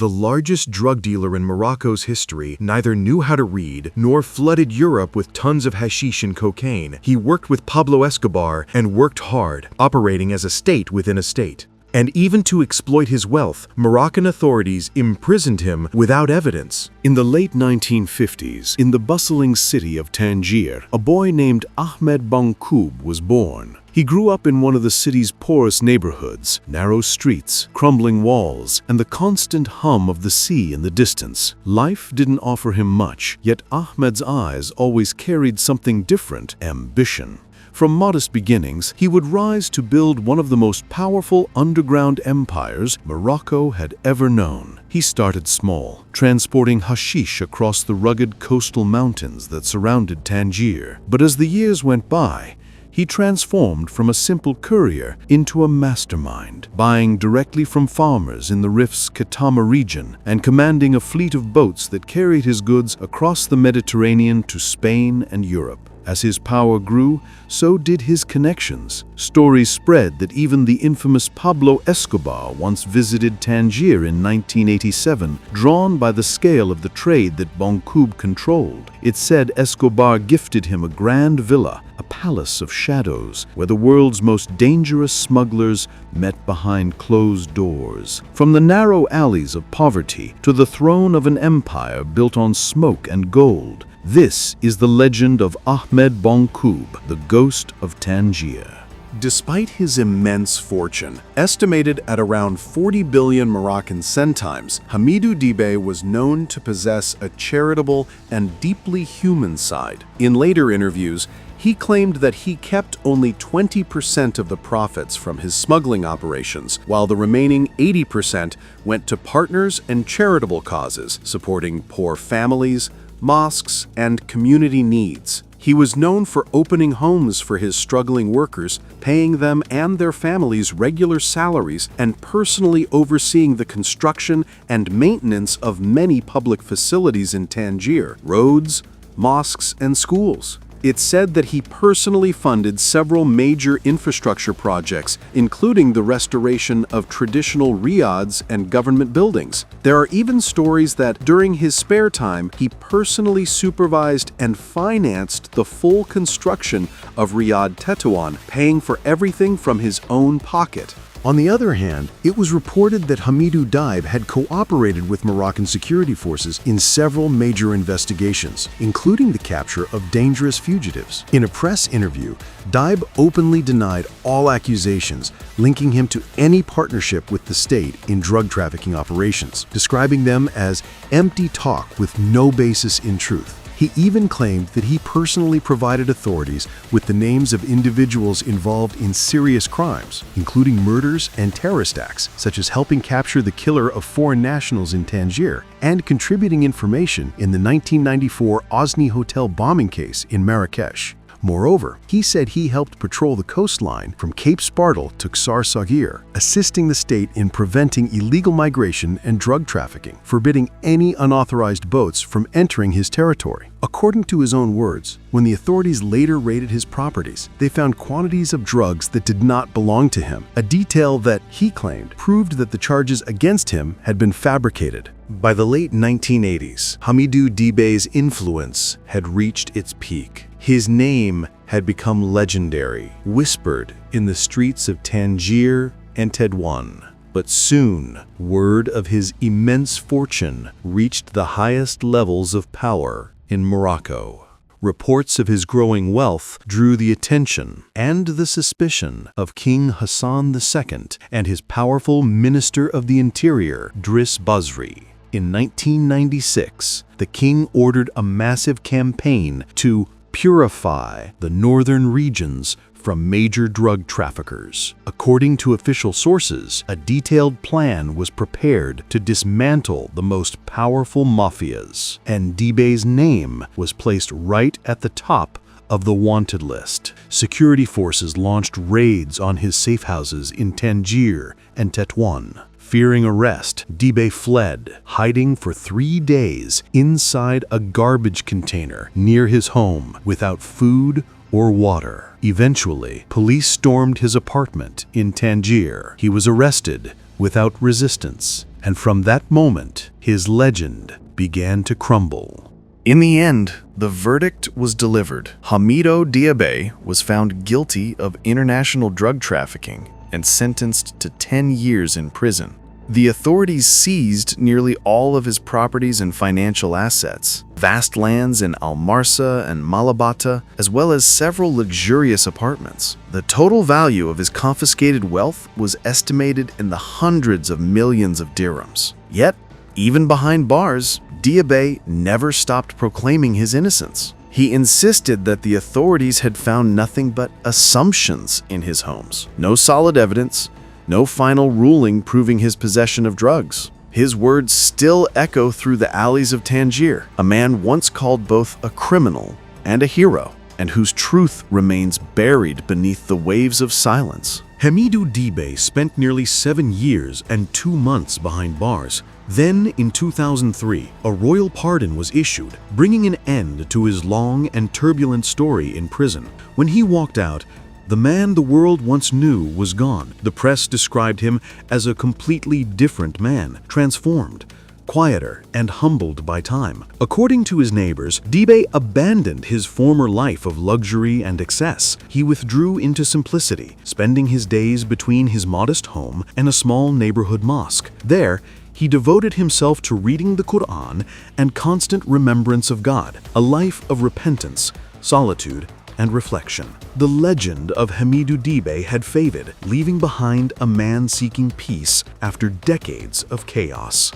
the largest drug dealer in Morocco's history, neither knew how to read nor flooded Europe with tons of hashish and cocaine. He worked with Pablo Escobar and worked hard, operating as a state within a state. And even to exploit his wealth, Moroccan authorities imprisoned him without evidence. In the late 1950s, in the bustling city of Tangier, a boy named Ahmed Boungoub was born. He grew up in one of the city's poorest neighborhoods, narrow streets, crumbling walls, and the constant hum of the sea in the distance. Life didn't offer him much, yet Ahmed's eyes always carried something different: ambition. From modest beginnings, he would rise to build one of the most powerful underground empires Morocco had ever known. He started small, transporting hashish across the rugged coastal mountains that surrounded Tangier. But as the years went by, he transformed from a simple courier into a mastermind, buying directly from farmers in the Rif's Katama region and commanding a fleet of boats that carried his goods across the Mediterranean to Spain and Europe. As his power grew, so did his connections. Stories spread that even the infamous Pablo Escobar once visited Tangier in 1987, drawn by the scale of the trade that Boungoub controlled. It said Escobar gifted him a grand villa, a palace of shadows, where the world's most dangerous smugglers met behind closed doors. From the narrow alleys of poverty to the throne of an empire built on smoke and gold, this is the legend of Ahmed Boungoub, the ghost of Tangier. Despite his immense fortune, estimated at around 40 billion Moroccan centimes, Hamidou El Deeb was known to possess a charitable and deeply human side. In later interviews, he claimed that he kept only 20% of the profits from his smuggling operations, while the remaining 80% went to partners and charitable causes, supporting poor families, mosques, and community needs. He was known for opening homes for his struggling workers, paying them and their families regular salaries, and personally overseeing the construction and maintenance of many public facilities in Tangier, roads, mosques, and schools. It's said that he personally funded several major infrastructure projects, including the restoration of traditional riads and government buildings. There are even stories that during his spare time, he personally supervised and financed the full construction of Riyadh Tétouan, paying for everything from his own pocket. On the other hand, it was reported that Hamidou El Deeb had cooperated with Moroccan security forces in several major investigations, including the capture of dangerous fugitives. In a press interview, Deeb openly denied all accusations linking him to any partnership with the state in drug trafficking operations, describing them as empty talk with no basis in truth. He even claimed that he personally provided authorities with the names of individuals involved in serious crimes, including murders and terrorist acts, such as helping capture the killer of foreign nationals in Tangier and contributing information in the 1994 Osni Hotel bombing case in Marrakesh. Moreover, he said he helped patrol the coastline from Cape Spartel to Ksar Sagir, assisting the state in preventing illegal migration and drug trafficking, forbidding any unauthorized boats from entering his territory. According to his own words, when the authorities later raided his properties, they found quantities of drugs that did not belong to him, a detail that, he claimed, proved that the charges against him had been fabricated. By the late 1980s, Hamidou El Deeb's influence had reached its peak. His name had become legendary, whispered in the streets of Tangier and Tétouan. But soon, word of his immense fortune reached the highest levels of power in Morocco. Reports of his growing wealth drew the attention and the suspicion of King Hassan II and his powerful Minister of the Interior, Driss Basri. In 1996, the king ordered a massive campaign to purify the northern regions from major drug traffickers. According to official sources, a detailed plan was prepared to dismantle the most powerful mafias, and Deeb's name was placed right at the top of the wanted list. Security forces launched raids on his safe houses in Tangier and Tétouan. Fearing arrest, Deeb fled, hiding for 3 days inside a garbage container near his home without food or water. Eventually, police stormed his apartment in Tangier. He was arrested without resistance And from that moment, his legend began to crumble. In the end, the verdict was delivered. Hamidou El Deeb was found guilty of international drug trafficking and sentenced to 10 years in prison. The authorities seized nearly all of his properties and financial assets, vast lands in Al Marsa and Malabata, as well as several luxurious apartments. The total value of his confiscated wealth was estimated in the hundreds of millions of dirhams. Yet, even behind bars, Deeb never stopped proclaiming his innocence. He insisted that the authorities had found nothing but assumptions in his homes. No solid evidence, no final ruling proving his possession of drugs. His words still echo through the alleys of Tangier, a man once called both a criminal and a hero, and whose truth remains buried beneath the waves of silence. Hamidou El Deeb spent nearly 7 years and 2 months behind bars. Then, in 2003, a royal pardon was issued, bringing an end to his long and turbulent story in prison. When he walked out, the man the world once knew was gone. The press described him as a completely different man, transformed, quieter, and humbled by time. According to his neighbors, Deeb abandoned his former life of luxury and excess. He withdrew into simplicity, spending his days between his modest home and a small neighborhood mosque. There, he devoted himself to reading the Quran and constant remembrance of God, a life of repentance, solitude, and reflection. The legend of Hamidou El Deeb had faded, leaving behind a man seeking peace after decades of chaos.